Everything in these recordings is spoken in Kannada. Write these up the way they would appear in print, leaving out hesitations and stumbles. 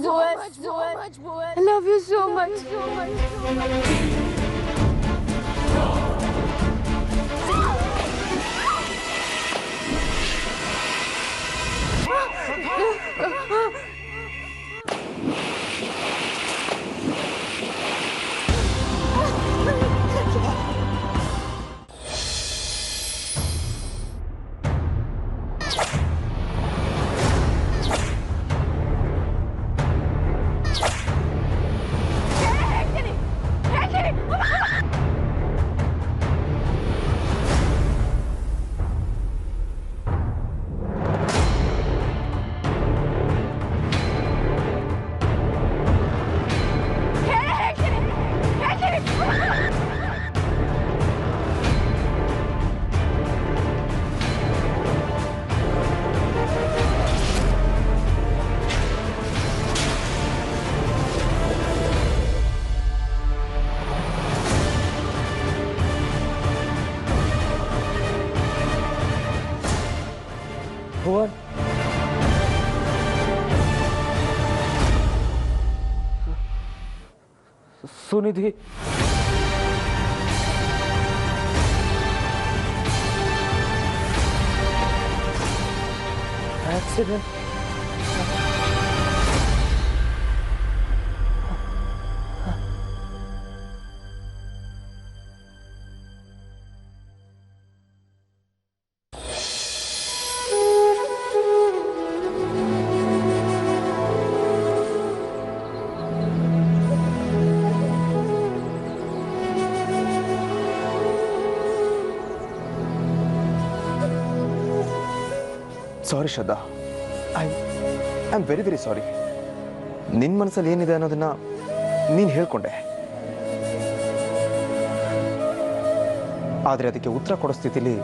boy. I love you so much. Bhuvan Sunidhi accident sorry Shraddha, I am very very sorry. ನಿನ್ನ ಮನಸ್ಸಲ್ಲಿ ಏನಿದೆ ಅನ್ನೋದನ್ನ ನೀನು ಹೇಳ್ಕೊಂಡೆ, ಆದರೆ ಅದಕ್ಕೆ ಉತ್ತರ ಕೊಡೋ ಸ್ಥಿತಿಲಿ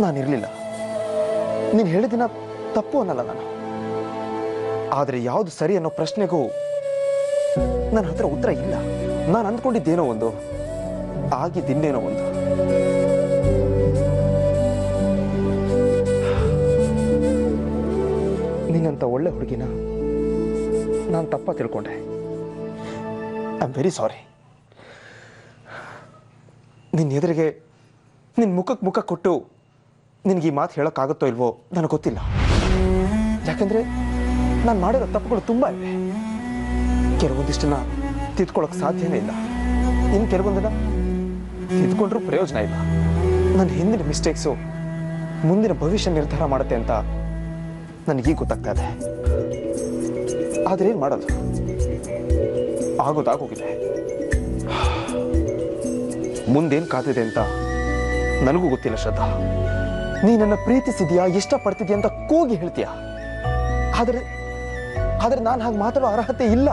ನಾನಿರಲಿಲ್ಲ. ನೀನು ಹೇಳಿದಿನ ತಪ್ಪು ಅನ್ನಲ್ಲ ನಾನು, ಆದರೆ ಯಾವುದು ಸರಿ ಅನ್ನೋ ಪ್ರಶ್ನೆಗೂ ನನ್ನ ಹತ್ರ ಉತ್ತರ ಇಲ್ಲ. ನಾನು ಅಂದ್ಕೊಂಡಿದ್ದೇನೋ ಒಂದು, ಆಗಿದ್ದಿನ್ನೇನೋ ಒಂದು. ನೀನಂತ ಒಳ್ಳೆ ಹುಡುಗಿನ ನಾನು ತಪ್ಪ ತಿಳ್ಕೊಂಡೆ. I am very sorry. ನಿನ್ನ ಎದುರಿಗೆ ನಿನ್ನ ಮುಖಕ್ಕೆ ಮುಖ ಕೊಟ್ಟು ನಿನಗೆ ಈ ಮಾತು ಹೇಳೋಕ್ಕಾಗುತ್ತೋ ಇಲ್ವೋ ನನಗೆ ಗೊತ್ತಿಲ್ಲ. ಯಾಕಂದರೆ ನಾನು ಮಾಡಿರೋ ತಪ್ಪುಗಳು ತುಂಬ ಇವೆ. ಕೆಲವೊಂದಿಷ್ಟನ್ನ ತಿದ್ಕೊಳ್ಳೋಕೆ ಸಾಧ್ಯನೇ ಇಲ್ಲ, ಇನ್ನು ಕೆಲವೊಂದನ್ನ ತಿದ್ಕೊಂಡ್ರೂ ಪ್ರಯೋಜನ ಇಲ್ಲ. ನನ್ನ ಹಿಂದಿನ ಮಿಸ್ಟೇಕ್ಸು ಮುಂದಿನ ಭವಿಷ್ಯ ನಿರ್ಧಾರ ಮಾಡುತ್ತೆ ಅಂತ ನನಗೀಗ ಗೊತ್ತಾಗ್ತಾ ಇದೆ. ಆದರೆ ಏನು ಮಾಡೋದು, ಆಗೋದಾಗೋಗಿದೆ. ಮುಂದೇನು ಕಾದಿದೆ ಅಂತ ನನಗೂ ಗೊತ್ತಿಲ್ಲ ಶ್ರದ್ಧಾ. ನೀ ನನ್ನ ಪ್ರೀತಿಸಿದ್ಯಾ, ಇಷ್ಟಪಡ್ತಿದ್ಯಾ ಅಂತ ಕೂಗಿ ಹೇಳ್ತೀಯ, ಆದರೆ ನಾನು ಹಾಗೆ ಮಾತಾಡೋ ಅರ್ಹತೆ ಇಲ್ಲ.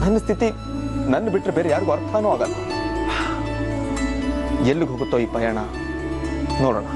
ನನ್ನ ಸ್ಥಿತಿ ನನ್ನ ಬಿಟ್ಟರೆ ಬೇರೆ ಯಾರಿಗೂ ಅರ್ಥನೂ ಆಗಲ್ಲ. ಎಲ್ಲಿಗೆ ಹೋಗುತ್ತೋ ಈ ಪಯಣ ನೋಡೋಣ.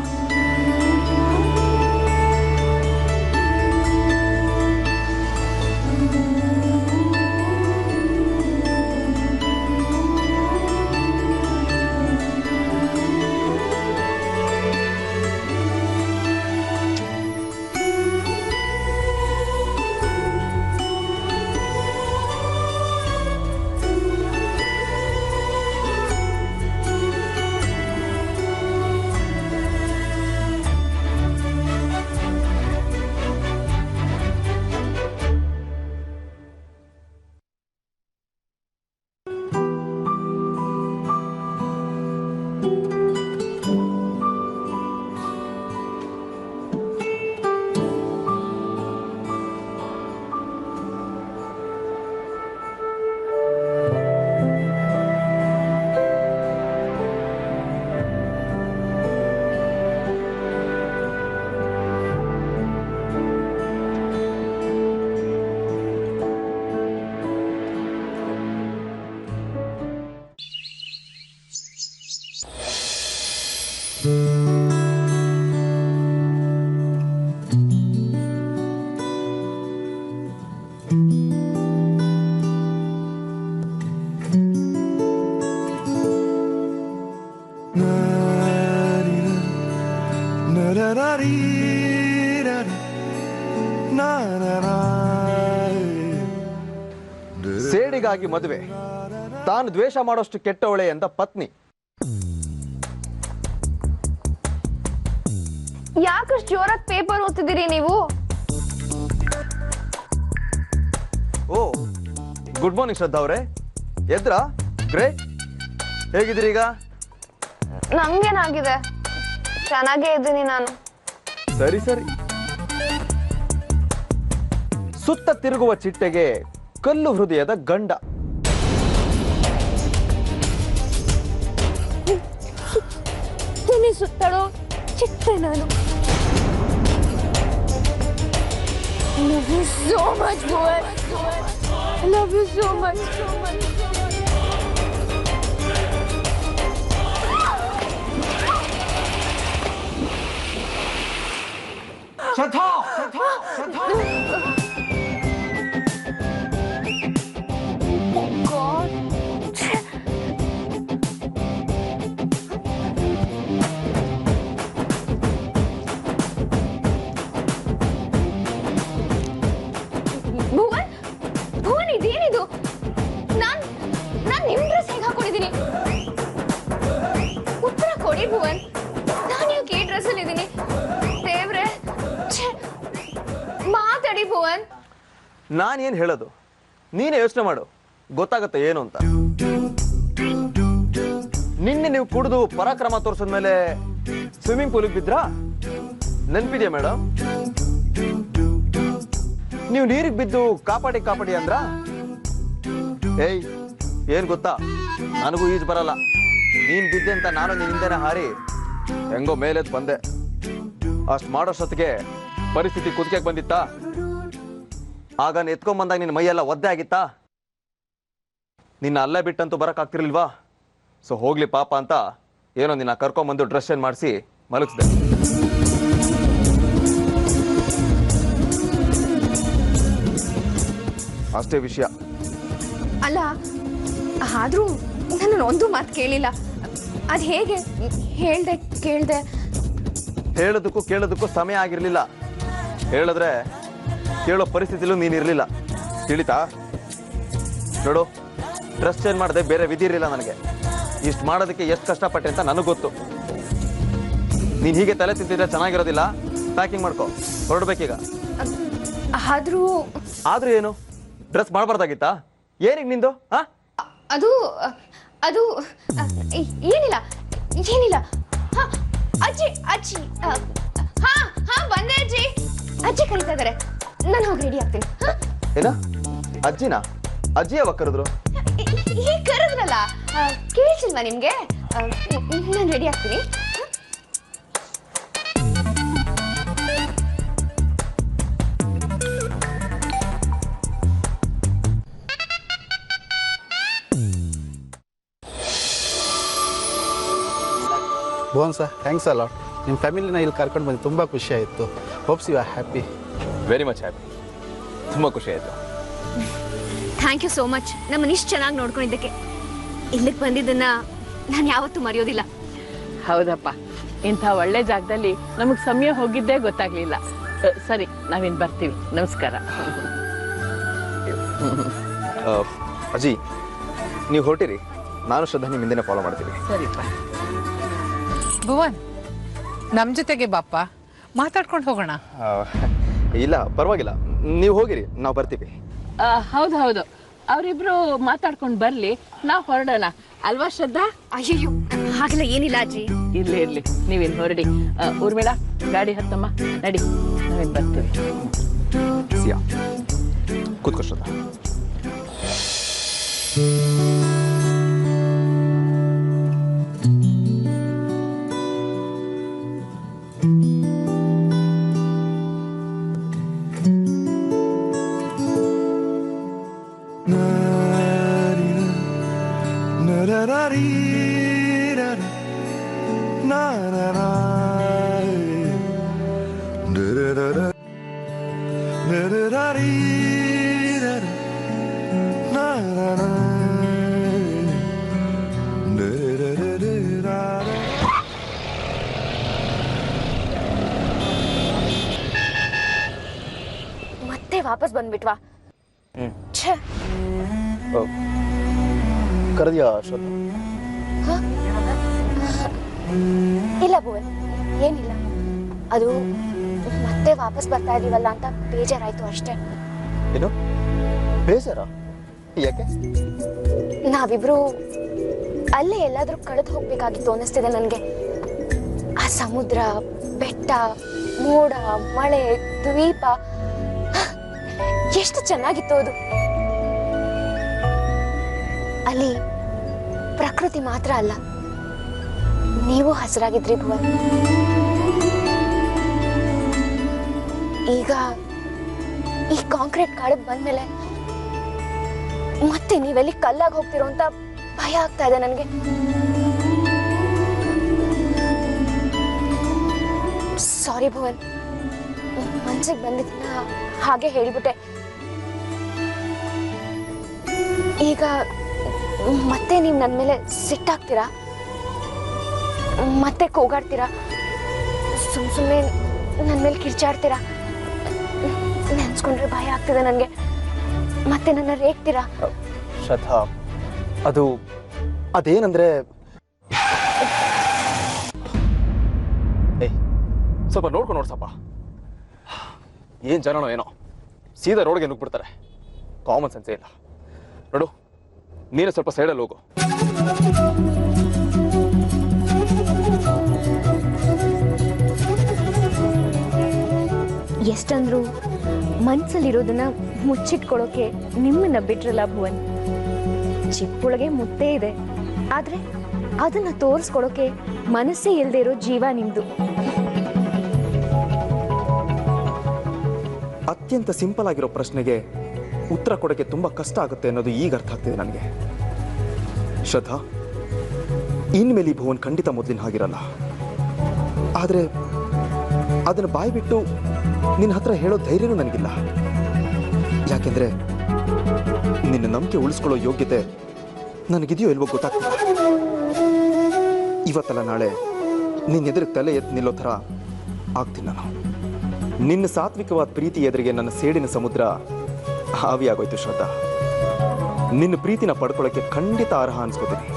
na na na ಗರಡಿಗಾಗಿ ಮದುವೆ, ತಾನು ದ್ವೇಷ ಮಾಡೋಷ್ಟು ಕೆಟ್ಟವಳೆ ಎಂದ ಪತ್ನಿ. ಯಾಕಷ್ಟು ಜೋರಾಗಿ ಪೇಪರ್ ಓದ್ತಿದ್ದೀರಿ ನೀವು? ಓ, ಗುಡ್ ಮಾರ್ನಿಂಗ್ ಶ್ರದ್ಧಾ ಅವರೇ. ಎದ್ರಾ? ಗ್ರೇಟ್. ಹೇಗಿದ್ದೀರಿ ಈಗ? ನಂಗೇನಾಗಿದೆ, ಚೆನ್ನಾಗೇ ಇದ್ದೀನಿ ನಾನು. ಸರಿ ಸರಿ. ಸುತ್ತ ತಿರುಗುವ ಚಿಟ್ಟೆಗೆ ಕಲ್ಲು ಹೃದಯದ ಗಂಡ. ಸುತ್ತಳೋ ಚಿಟ್ಟೆ ನಾನು. I love you so much, boy. I love you so much, so much. Shraddha, Shraddha, Shraddha. God. Bhuvan, Bhuvan ಇದೇನಿದು? ನಾನ್ ನಿಮ್ ಡ್ರೆಸ್ ಹೇಗೆ ಹಾಕೊಂಡಿದ್ದೀನಿ? ಉತ್ತರ ಕೊಡಿ ಭುವನ್. ನಾನು ಯಾಕೆ ಈ ಡ್ರೆಸ್ ಅಲ್ಲಿ ಇದ್ದೀನಿ? ದೇವ್ರೆ, ಮಾತಾಡಿ ಭುವನ್. ನಾನೇನ್ ಹೇಳೋದು, ನೀನೇ ಯೋಚನೆ ಮಾಡು, ಗೊತ್ತಾಗತ್ತೆ ಏನು ಅಂತ. ನಿನ್ನೆ ನೀವು ಕುಡಿದು ಪರಾಕ್ರಮ ತೋರಿಸಿದ್ಮೇಲೆ ಸ್ವಿಮ್ಮಿಂಗ್ ಪೂಲಿಗೆ ಬಿದ್ರಾ? ನೆನ್ಪಿದ್ಯಾ ಮೇಡಮ್? ನೀವು ನೀರಿಗೆ ಬಿದ್ದು ಕಾಪಾಡಿ ಕಾಪಾಡಿ ಅಂದ್ರ? ಏಯ್, ಏನ್ ಗೊತ್ತಾ, ನನಗೂ ಈಜು ಬರಲ್ಲ. ನೀನ್ ಬಿದ್ದೆ ಅಂತ ನಾನು ನಿನ್ನಿಂದನೇ ಹಾರಿ ಹೆಂಗೋ ಮೇಲೆದ್ ಬಂದೆ. ಅಷ್ಟು ಮಾಡೋಷ್ಟೊತ್ತಿಗೆ ಪರಿಸ್ಥಿತಿ ಕುದಿಕೆಗೆ ಬಂದಿತ್ತಾ? ಆಗ ಎತ್ಕೊಂಡ್ ಬಂದಾಗ ನಿನ್ನ ಮೈಯೆಲ್ಲ ಒದ್ದೆ ಆಗಿತ್ತಾ? ನಿನ್ನ ಅಲ್ಲೇ ಬಿಟ್ಟಂತೂ ಬರಕ್ ಆಗ್ತಿರ್ಲಿಲ್ವಾ? ಸೊ ಹೋಗ್ಲಿ ಪಾಪ ಅಂತ ಏನೋ ನಿನ್ನ ಕರ್ಕೊಂಬಂದು ಡ್ರೆಸ್ ಚೇಂಜ್ ಮಾಡಿಸಿ ಮಲಗಿಸ್ದೆ. ಅಷ್ಟೇ ವಿಷಯ. ಅಲ್ಲ, ಆದ್ರೂ ನನ್ನ ಒಂದು ಮಾತು ಕೇಳಿಲ್ಲ. ಅದ್ ಹೇಗೆ ಹೇಳ್ದೆ ಕೇಳ್ದೆ? ಹೇಳೋದಕ್ಕೂ ಕೇಳೋದಕ್ಕೂ ಸಮಯ ಆಗಿರ್ಲಿಲ್ಲ. ಹೇಳಿದ್ರೆ ಕೇಳೋ ಪರಿಸ್ಥಿತಿಲೂ ನೀನಿರ್ಲಿಲ್ಲ. ತಿಳಿತಾ? ನೋಡು, ಡ್ರೆಸ್ ಚೇಂಜ್ ಮಾಡದೆ ಬೇರೆ ವಿಧಿ ಇರಲಿಲ್ಲ ನನಗೆ. ಇಷ್ಟು ಮಾಡೋದಕ್ಕೆ ಎಷ್ಟು ಕಷ್ಟಪಟ್ಟೆ ಅಂತ ನನಗೆ ಗೊತ್ತು. ನೀನು ಹೀಗೆ ತಲೆ ತಿಂತಿದ್ರೆ ಚೆನ್ನಾಗಿರೋದಿಲ್ಲ. ಪ್ಯಾಕಿಂಗ್ ಮಾಡ್ಕೊ, ಹೊರಡ್ಬೇಕೀಗ. ಆದ್ರೂ ಏನು? ಡ್ರೆಸ್ ಮಾಡಬಾರ್ದಾಗಿತ್ತಾ? ಏನೀಗ ನಿಂದು? ಅದು ಅದು ಏನಿಲ್ಲ ಏನಿಲ್ಲ. ಅಜ್ಜಿ ಅಜ್ಜಿ, ಹಾ ಬಂದೆ ಅಜ್ಜಿ. ಅಜ್ಜಿ ಕರೀತಾ ಇದಾರೆ, ನಾನು ಹೋಗಿ ರೆಡಿ ಆಗ್ತೀನಿ. ಏನ ಅಜ್ಜಿನಾ? ಅಜ್ಜಿ ಯಾವಾಗ ಕರೆದ್ರು? ಈಗ ಕರೆದ್ರಲ್ಲ, ಕೇಳಿಸಿಲ್ವಾ ನಿಮ್ಗೆ? ನಾನು ರೆಡಿ ಆಗ್ತೀನಿ. ಭುವನ್ ಸರ್, ಥ್ಯಾಂಕ್ಸ್ ಅಲ್ಲ. ನಿಮ್ಮ ಫ್ಯಾಮಿಲಿನ ಇಲ್ಲಿ ಕರ್ಕೊಂಡು ಬಂದು ತುಂಬ ಖುಷಿ ಆಯಿತು. Hopes you are happy. Very much happy. ತುಂಬ ಖುಷಿ ಆಯಿತು. Thank you so much. ನಮ್ಮನ್ನ ಇಷ್ಟು ಚೆನ್ನಾಗಿ ನೋಡ್ಕೊಂಡಿದ್ದಕ್ಕೆ. ಇಲ್ಲಿಗೆ ಬಂದಿದ್ದನ್ನ ನಾನು ಯಾವತ್ತೂ ಮರೆಯೋದಿಲ್ಲ. ಹೌದಪ್ಪ, ಇಂಥ ಒಳ್ಳೆ ಜಾಗದಲ್ಲಿ ನಮಗೆ ಸಮಯ ಹೋಗಿದ್ದೇ ಗೊತ್ತಾಗ್ಲಿಲ್ಲ. ಸರಿ, ನಾವಿನ್ ಬರ್ತೀವಿ. ನಮಸ್ಕಾರ. ಅಜ್ಜಿ, ನೀವು ಹೊರಟಿರಿ, ನಾನು ಶ್ರದ್ಧಾ ನಿಮ್ಮ ಹಿಂದೆನೇ ಫಾಲೋ ಮಾಡ್ತೀವಿ. ಸರಿಪ್ಪ. ಭುವನ್, ನಮ್ಮ ಜೊತೆಗೆ ಬಾಪ್ಪ, ಮಾತಾಡ್ಕೊಂಡು ಹೋಗೋಣ. ಇಲ್ಲ ಪರವಾಗಿಲ್ಲ, ನೀವು ಹೋಗಿರಿ, ನಾವು ಬರ್ತೀವಿ. ಹೌದು ಹೌದು, ಅವರಿಬ್ರು ಮಾತಾಡ್ಕೊಂಡು ಬರ್ಲಿ, ನಾವು ಹೊರಡೋಣ ಅಲ್ವಾ ಶ್ರದ್ಧಾ? ಅಯ್ಯೋ, ಹಾಗೆಲ್ಲ ಏನಿಲ್ಲ ಅಜ್ಜಿ. ಇರ್ಲಿ ಇರ್ಲಿ, ನೀವೇನು ಹೊರಡಿ. ಊರ್ಮಿಳಾ, ಗಾಡಿ ಹತ್ತಮ್ಮ, ನಡಿ, ನಾವೇನು ಬರ್ತೀವಿ. ಸಿಯಾ, ಕೂತ್ಕೋ ಶ್ರದ್ಧಾ. ಮತ್ತೆ ವಾಪಸ್ ಬಂದ್ಬಿಟ್ವಾ? ಕರೆದಿಯಾ ಶ್ರದ್ಧಾ? ಇಲ್ಲ ಭುವನ್, ಏನಿಲ್ಲ. ಅದು ಮತ್ತೆ ವಾಪಸ್ ಬರ್ತಾ ಇದೀವಲ್ಲ ಅಂತ ಬೇಜಾರಾಯ್ತು ಅಷ್ಟೇ. ಏನು ಬೇಜಾರ? ಯಾಕೆ? ನಾವಿಬ್ರು ಅಲ್ಲೇ ಎಲ್ಲಾದ್ರೂ ಕಳೆದು ಹೋಗ್ಬೇಕಾಗಿತ್ತು ಅನ್ನಿಸ್ತಿದೆ ನನಗೆ. ಆ ಸಮುದ್ರ, ಬೆಟ್ಟ, ಮೋಡ, ಮಳೆ, ದ್ವೀಪ ಎಷ್ಟು ಚೆನ್ನಾಗಿತ್ತು ಅದು. ಅಲ್ಲಿ ಪ್ರಕೃತಿ ಮಾತ್ರ ಅಲ್ಲ, ನೀವು ಹಸಿರಾಗಿದ್ರಿ ಭುವನ್. ಈಗ ಈ ಕಾಂಕ್ರೀಟ್ ಕಾಡಿಗೆ ಬಂದ್ಮೇಲೆ ಮತ್ತೆ ನೀವೆಲ್ಲಿ ಕಲ್ಲಾಗಿ ಹೋಗ್ತಿರೋ ಅಂತ ಭಯ ಆಗ್ತಾ ಇದೆ ನನಗೆ. ಸಾರಿ ಭುವನ್, ಮನ್ಸಿಗೆ ಬಂದಿದ್ದನ್ನ ಹಾಗೆ ಹೇಳಿಬಿಟ್ಟೆ. ಈಗ ಮತ್ತೆ ನೀವು ನನ್ನ ಮೇಲೆ ಸಿಟ್ಟಾಗ್ತೀರಾ, ಮತ್ತೆ ಕೂಗಾಡ್ತೀರಾ, ಸುಮ್ಮನೆ ನನ್ನ ಮೇಲೆ ಕಿರ್ಚಾಡ್ತೀರಾ. ನೆನ್ಸ್ಕೊಂಡ್ರೆ ಭಯ ಆಗ್ತದೆ ನನಗೆ. ಮತ್ತೆ ನನ್ನ ರೇಗ್ತೀರಾ. ಶ್ರದ್ಧಾ, ಅದೇನಂದ್ರೆ ಸ್ವಲ್ಪ ನೋಡ್ಕೊಂಡು ನೋಡ್ಸಪ್ಪ. ಏನ್ ಜನನೋ ಏನೋ ಸೀದಾ ರೋಡ್ಗೆ ನುಗ್ಬಿಡ್ತಾರೆ. ಕಾಮನ್ ಸೆನ್ಸೇ ಇಲ್ಲ. ನೋಡು, ನೀನು ಸ್ವಲ್ಪ ಸೈಡಲ್ಲಿ ಹೋಗು. ಎಷ್ಟಂದ್ರು ಮನ್ಸಲ್ಲಿರೋದನ್ನ ಮುಚ್ಚಿಟ್ಕೊಳ್ಳೋಕೆ ನಿಮ್ಮನ್ನ ಬಿಟ್ರಲ್ಲ ಭುವನ್. ಚಿಪ್ಪೊಳಗೆ ಮುತ್ತೇ ಇದೆ, ಆದ್ರೆ ಅದನ್ನ ತೋರಿಸ್ಕೊಳೋಕೆ ಮನಸ್ಸೇ ಇಲ್ಲದೆ ಇರೋ ಜೀವ ನಿಮ್ದು. ಅತ್ಯಂತ ಸಿಂಪಲ್ ಆಗಿರೋ ಪ್ರಶ್ನೆಗೆ ಉತ್ತರ ಕೊಡೋಕೆ ತುಂಬಾ ಕಷ್ಟ ಆಗುತ್ತೆ ಅನ್ನೋದು ಈಗ ಅರ್ಥ ಆಗ್ತಿದೆ ನನಗೆ. ಶ್ರದ್ಧಾ, ಇನ್ಮೇಲೆ ಈ ಭುವನ್ ಖಂಡಿತ ಮೊದಲಿನ ಹಾಗಿರಲ್ಲ. ಆದ್ರೆ ಅದನ್ನು ಬಾಯಿ ಬಿಟ್ಟು ನಿನ್ನ ಹತ್ರ ಹೇಳೋ ಧೈರ್ಯನೂ ನನಗಿಲ್ಲ. ಯಾಕೆಂದ್ರೆ ನಿನ್ನ ನಂಬಿಕೆ ಉಳಿಸ್ಕೊಳ್ಳೋ ಯೋಗ್ಯತೆ ನನಗಿದೆಯೋ ಇಲ್ವೋ ಗೊತ್ತಾಗ್ತಿಲ್ಲ. ಇವತ್ತಲ್ಲ ನಾಳೆ ನಿನ್ನ ಎದುರಿಗೆ ತಲೆ ಎತ್ತು ನಿಲ್ಲೋ ಥರ ಆಗ್ತೀನಿ ನಾನು. ನಿನ್ನ ಸಾತ್ವಿಕವಾದ ಪ್ರೀತಿ ಎದುರಿಗೆ ನನ್ನ ಸೇಡಿನ ಸಮುದ್ರ ಹಾವಿಯಾಗೋಯ್ತು ಶ್ರದ್ಧಾ. ನಿನ್ನ ಪ್ರೀತಿನ ಪಡ್ಕೊಳ್ಳೋಕೆ ಖಂಡಿತ ಅರ್ಹ ಅನ್ಸ್ಕೋತೀನಿ.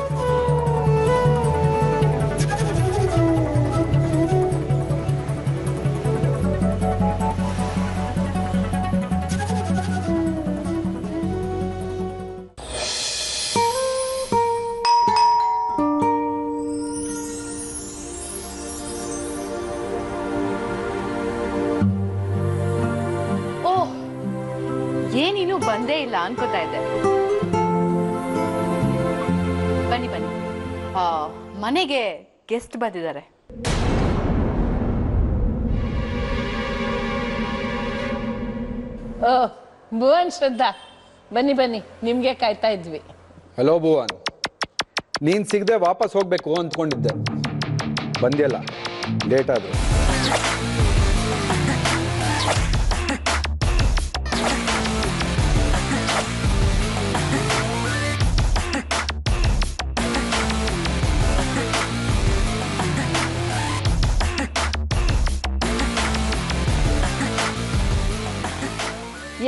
ಏನಿನ್ನೂ ಬಂದೇ ಇಲ್ಲ ಅನ್ಕೋತಾ ಇದ್ದೆ. ಬನ್ನಿ ಬನ್ನಿ, ಮನೆಗೆ ಗೆಸ್ಟ್ ಬಂದಿದ್ದಾರೆ. ಭುವನ್, ಶ್ರದ್ಧಾ, ಬನ್ನಿ ಬನ್ನಿ, ನಿಮ್ಗೆ ಕಾಯ್ತಾ ಇದ್ವಿ. ಹಲೋ ಭುವನ್, ನೀನು ಸಿಗದೆ ವಾಪಸ್ ಹೋಗ್ಬೇಕು ಅಂದ್ಕೊಂಡಿದ್ದೆ, ಬಂದಿಯಲ್ಲ, ಲೇಟ್ ಆದ್ರು.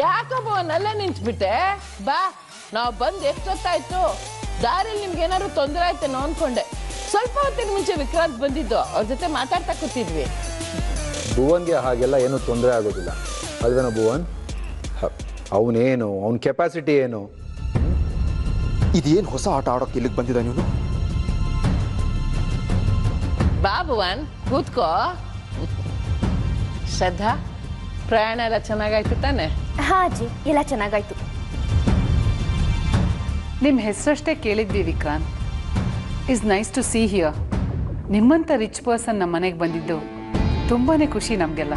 ಯಾಕೋ ಭುವನ್ ಅಲ್ಲೇ ನಿಂತ್ಬಿಟ್ಟೆ? ಬಾ, ನಾವು ಬಂದು ಎಷ್ಟೊತ್ತಾಯ್ತು. ದಾರಿಲಿ ನಿಮ್ಗೆ ಏನಾದ್ರು ತೊಂದರೆ ಆಯ್ತೇನೋ ಅನ್ಕೊಂಡೆ. ಸ್ವಲ್ಪ ಹೊತ್ತಿನ ಮುಂಚೆ ವಿಕ್ರಾಂತ್ ಬಂದಿದ್ದು, ಅವ್ರ ಜೊತೆ ಮಾತಾಡ್ತಾ ಕೂತಿದ್ವಿ. ಭುವನ್ಗೆ ಹಾಗೆಲ್ಲ ಏನೂ ತೊಂದರೆ ಆಗೋದಿಲ್ಲ ಅಲ್ವೇನೋ ಭುವನ್? ಅವನೇನು, ಅವನ ಕೆಪಾಸಿಟಿ ಏನು? ಇದೇನು ಹೊಸ ಆಟ ಆಡೋಕೆ ಇಲ್ಲಿಗೆ ಬಂದಿದ್ದ ನೀನು? ಬಾ ಭುವನ್, ಕೂತ್ಕೋ. ಶ್ರದ್ಧಾ, ಪ್ರಯಾಣ ಎಲ್ಲ ಚೆನ್ನಾಗಾಯ್ತು ತಾನೆ? ಹಾ ಅಜ್ಜಿ, ಎಲ್ಲ ಚೆನ್ನಾಗಾಯ್ತು. ನಿಮ್ಮ ಹೆಸರಷ್ಟೇ ಕೇಳಿದ್ವಿ Vikrant. Is nice to see here. ನಿಮ್ಮಂಥ ರಿಚ್ ಪರ್ಸನ್ ನಮ್ಮ ಮನೆಗೆ ಬಂದಿದ್ದು ತುಂಬಾ ಖುಷಿ ನಮಗೆಲ್ಲ.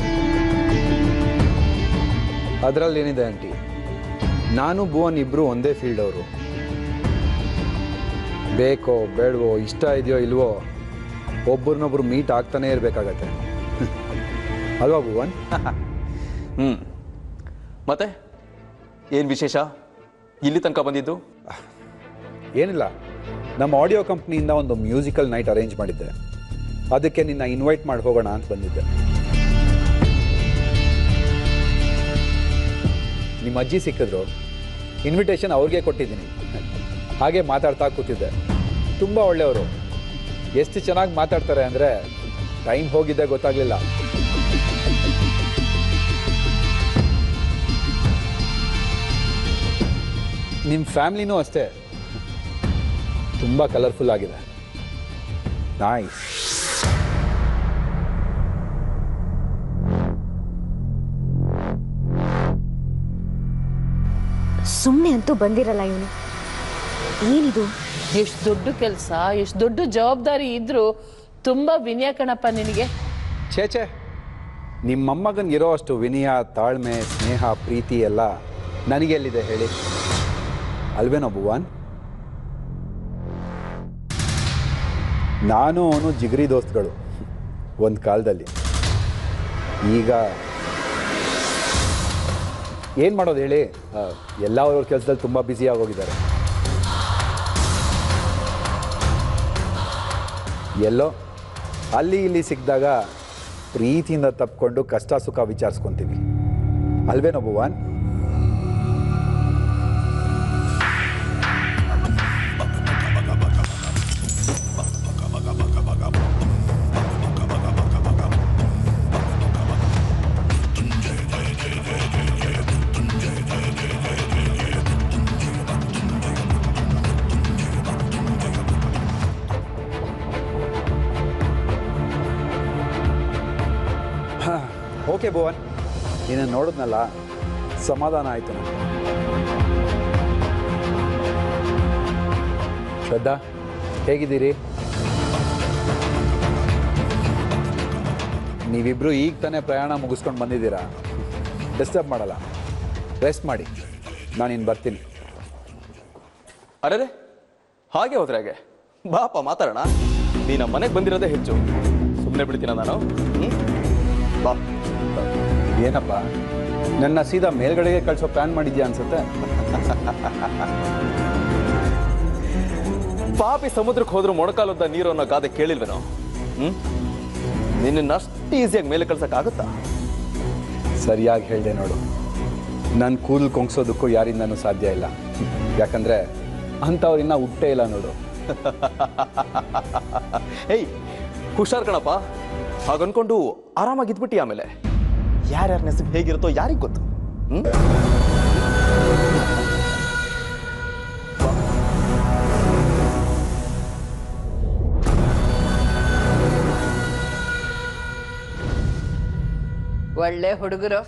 ಅದರಲ್ಲಿ ಏನಿದೆ ಆಂಟಿ, ನಾನು ಭುವನ್ ಇಬ್ಬರು ಒಂದೇ ಫೀಲ್ಡ್ ಅವರು. ಬೇಕೋ ಬೇಡವೋ, ಇಷ್ಟ ಇದೆಯೋ ಇಲ್ವೋ, ಒಬ್ಬರನ್ನೊಬ್ರು ಮೀಟ್ ಆಗ್ತಾನೆ ಇರಬೇಕಾಗತ್ತೆ ಅಲ್ವಾ ಭುವನ್? ಮತ್ತೆ ಏನು ವಿಶೇಷ ಇಲ್ಲಿ ತನಕ ಬಂದಿದ್ದು? ಏನಿಲ್ಲ, ನಮ್ಮ ಆಡಿಯೋ ಕಂಪ್ನಿಯಿಂದ ಒಂದು ಮ್ಯೂಸಿಕಲ್ ನೈಟ್ ಅರೇಂಜ್ ಮಾಡಿದ್ದೆ. ಅದಕ್ಕೆ ನಿನ್ನ ಇನ್ವೈಟ್ ಮಾಡಿ ಹೋಗೋಣ ಅಂತ ಬಂದಿದ್ದೆ. ನಿಮ್ಮ ಅಜ್ಜಿ ಸಿಕ್ಕಿದ್ರು, ಇನ್ವಿಟೇಷನ್ ಅವ್ರಿಗೆ ಕೊಟ್ಟಿದ್ದೀನಿ. ಹಾಗೆ ಮಾತಾಡ್ತಾ ಕೂತಿದ್ದೆ. ತುಂಬ ಒಳ್ಳೆಯವರು. ಎಷ್ಟು ಚೆನ್ನಾಗಿ ಮಾತಾಡ್ತಾರೆ ಅಂದರೆ ಟೈಮ್ ಹೋಗಿದ್ದೆ ಗೊತ್ತಾಗಲಿಲ್ಲ. ನಿಮ್ಮ ಫ್ಯಾಮಿಲಿನೂ ಅಷ್ಟೇ, ತುಂಬ ಕಲರ್ಫುಲ್ ಆಗಿದೆ. ನೈಸ್. ಸುಮ್ಮನೆ ಅಂತೂ ಬಂದಿರಲ್ಲ ಇವನು. ಏನಿದು? ಎಷ್ಟು ದೊಡ್ಡ ಕೆಲಸ, ಎಷ್ಟು ದೊಡ್ಡ ಜವಾಬ್ದಾರಿ ಇದ್ರೂ ತುಂಬಾ ವಿನಯ ಕಣಪ್ಪ ನಿನಗೆ. ಛೇ, ನಿಮ್ಮ ಮೊಮ್ಮಗನಿಗಿರೋ ಅಷ್ಟು ವಿನಯ, ತಾಳ್ಮೆ, ಸ್ನೇಹ, ಪ್ರೀತಿ ಎಲ್ಲ ನನಗೆಲ್ಲಿದೆ ಹೇಳಿ? ಅಲ್ವೇನೋ ಭುವನ್? ನಾನು ಅವನು ಜಿಗರಿ ದೋಸ್ತಗಳು ಒಂದು ಕಾಲದಲ್ಲಿ. ಈಗ ಏನು ಮಾಡೋದು ಹೇಳಿ? ಎಲ್ಲ ಅವ್ರವ್ರ ಕೆಲಸದಲ್ಲಿ ತುಂಬ ಬ್ಯುಸಿ ಆಗೋಗಿದ್ದಾರೆ. ಎಲ್ಲೋ ಅಲ್ಲಿ ಇಲ್ಲಿ ಸಿಕ್ಕಿದಾಗ ಪ್ರೀತಿಯಿಂದ ತಪ್ಪಿಕೊಂಡು ಕಷ್ಟ ಸುಖ ವಿಚಾರಿಸ್ಕೊತೀವಿ. ಅಲ್ವೇನೋ ಭುವನ್? ಓಕೆ ಭುವನ್, ನೀನು ನೋಡಿದ್ನಲ್ಲ, ಸಮಾಧಾನ ಆಯಿತು ನನಗೆ. ಶ್ರದ್ಧಾ, ಹೇಗಿದ್ದೀರಿ? ನೀವಿಬ್ಬರು ಈಗ ತಾನೇ ಪ್ರಯಾಣ ಮುಗಿಸ್ಕೊಂಡು ಬಂದಿದ್ದೀರಾ. ಡಿಸ್ಟರ್ಬ್ ಮಾಡಲ್ಲ, ರೆಸ್ಟ್ ಮಾಡಿ. ನಾನು ಇನ್ನು ಬರ್ತೀನಿ. ಅರೆ, ಹಾಗೆ ಹೋದ್ರೆ ಹಾಗೆ ಬಾಪ ಮಾತಾಡೋಣ. ನೀನು ಮನೆಗೆ ಬಂದಿರೋದೇ ಹೆಚ್ಚು. ಸುಮ್ಮನೆ ಬಿಡ್ತೀನ ನಾನು? ಬಾ. ಏನಪ್ಪ, ನನ್ನ ಸೀದಾ ಮೇಲ್ಗಡೆಗೆ ಕಳಿಸೋ ಪ್ಲಾನ್ ಮಾಡಿದ್ಯಾ ಅನ್ಸುತ್ತೆ. ಪಾಪಿ ಸಮುದ್ರಕ್ಕೆ ಹೋದ್ರೂ ಮೊಣಕಾಲುದ್ದ ನೀರು ಅನ್ನೋ ಗಾದೆ ಕೇಳಿಲ್ವೇನೋ? ನಿನ್ನ ಅಷ್ಟು ಈಸಿಯಾಗಿ ಮೇಲೆ ಕಳ್ಸಕ್ಕಾಗುತ್ತಾ? ಸರಿಯಾಗಿ ಹೇಳಿದೆ ನೋಡು. ನಾನು ಕೂದಲು ಕೊಂಗ್ಸೋದಕ್ಕೂ ಯಾರಿಂದನೂ ಸಾಧ್ಯ ಇಲ್ಲ. ಯಾಕಂದರೆ ಅಂಥವ್ರಿನ್ನ ಹುಟ್ಟೇ ಇಲ್ಲ ನೋಡು. ಏಯ್, ಹುಷಾರ್ ಕಣಪ್ಪ. ಹಾಗನ್ಕೊಂಡು ಆರಾಮಾಗಿದ್ಬಿಟ್ಟು ಆಮೇಲೆ ಯಾರ್ಯಾರ ನೆಸರು ಹೇಗಿರುತ್ತೋ ಯಾರಿಗೆ ಗೊತ್ತು? ಒಳ್ಳೆ ಹುಡುಗರು.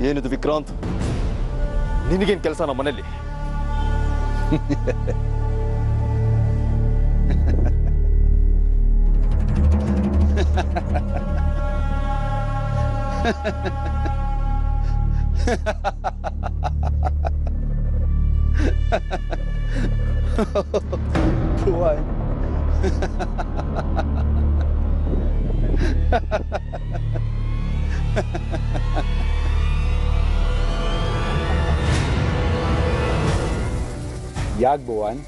ಏನಿದು ವಿಕ್ರಾಂತ್, ನಿನಗೇನು ಕೆಲಸ ನಮ್ಮ ಮನೇಲಿ? ಯಾಕೆ ಭುವನ್,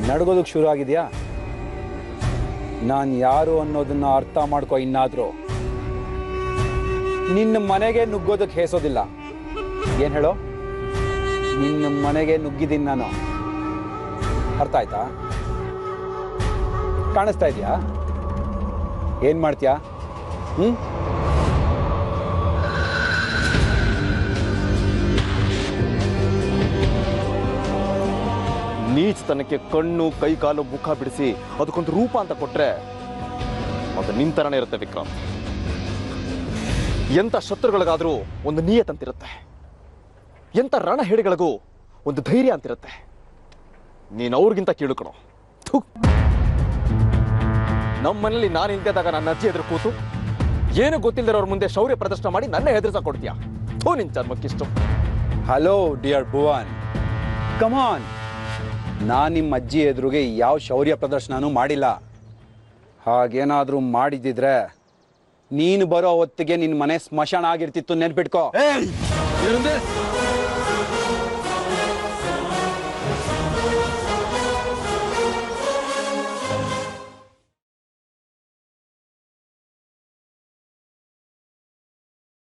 ನಡ್ಗೋದಕ್ಕೆ ಶುರು ಆಗಿದೆಯಾ? ನಾನು ಯಾರು ಅನ್ನೋದನ್ನ ಅರ್ಥ ಮಾಡ್ಕೊ. ಇನ್ನಾದರೂ ನಿನ್ನ ಮನೆಗೆ ನುಗ್ಗೋದಕ್ಕೆ ಹೇಸೋದಿಲ್ಲ. ಏನು ಹೇಳೋ? ನಿನ್ನ ಮನೆಗೆ ನುಗ್ಗಿದ್ದೀನಿ ನಾನು. ಅರ್ಥ ಆಯ್ತಾ? ಕಾಣಿಸ್ತಾ ಇದೆಯಾ? ಏನು ಮಾಡ್ತೀಯಾ? ನೀಚತನಕ್ಕೆ ಕಣ್ಣು, ಕೈ, ಕಾಲು, ಮುಖ ಬಿಡಿಸಿ ಅದಕ್ಕೊಂದು ರೂಪ ಅಂತ ಕೊಟ್ರೆ ಅದು ನಿನ್ ತರನೇ ಇರುತ್ತೆ ವಿಕ್ರಾಂತ್. ಎಂಥ ಶತ್ರುಗಳಿಗಾದ್ರೂ ಒಂದು ನಿಯತ್ ಅಂತಿರುತ್ತೆ, ಎಂಥ ರಣ ಹೇಡಿಗಳಿಗೂ ಒಂದು ಧೈರ್ಯ ಅಂತಿರುತ್ತೆ. ನೀನು ಅವ್ರಿಗಿಂತ ಕೀಳುಕಣೋ. ನಮ್ಮ ಮನೇಲಿ ನಾನು ಇಲ್ದಾಗ ನನ್ನ ಅಜ್ಜಿ ಎದುರು ಕೂತು ಏನು ಗೊತ್ತಿಲ್ಲದವ್ರ ಮುಂದೆ ಶೌರ್ಯ ಪ್ರದರ್ಶನ ಮಾಡಿ ನನ್ನ ಹೆದರ್ಸ ಕೊಡ್ತೀಯಾ? ಥೂ, ನಿನ್ ಜನ್ಮಕ್ಕಿಷ್ಟು. ಹಲೋ ಡಿಯರ್ ಭುವನ್, ಕಮಾನ್. ನಾನು ನಿಮ್ಮ ಅಜ್ಜಿ ಎದುರಿಗೆ ಯಾವ ಶೌರ್ಯ ಪ್ರದರ್ಶನನೂ ಮಾಡಿಲ್ಲ. ಹಾಗೇನಾದರೂ ಮಾಡಿದ್ದಿದ್ರೆ ನೀನು ಬರೋ ಹೊತ್ತಿಗೆ ನಿನ್ನ ಮನೆ ಸ್ಮಶಾನ ಆಗಿರ್ತಿತ್ತು, ನೆನ್ಪಿಟ್ಕೋ.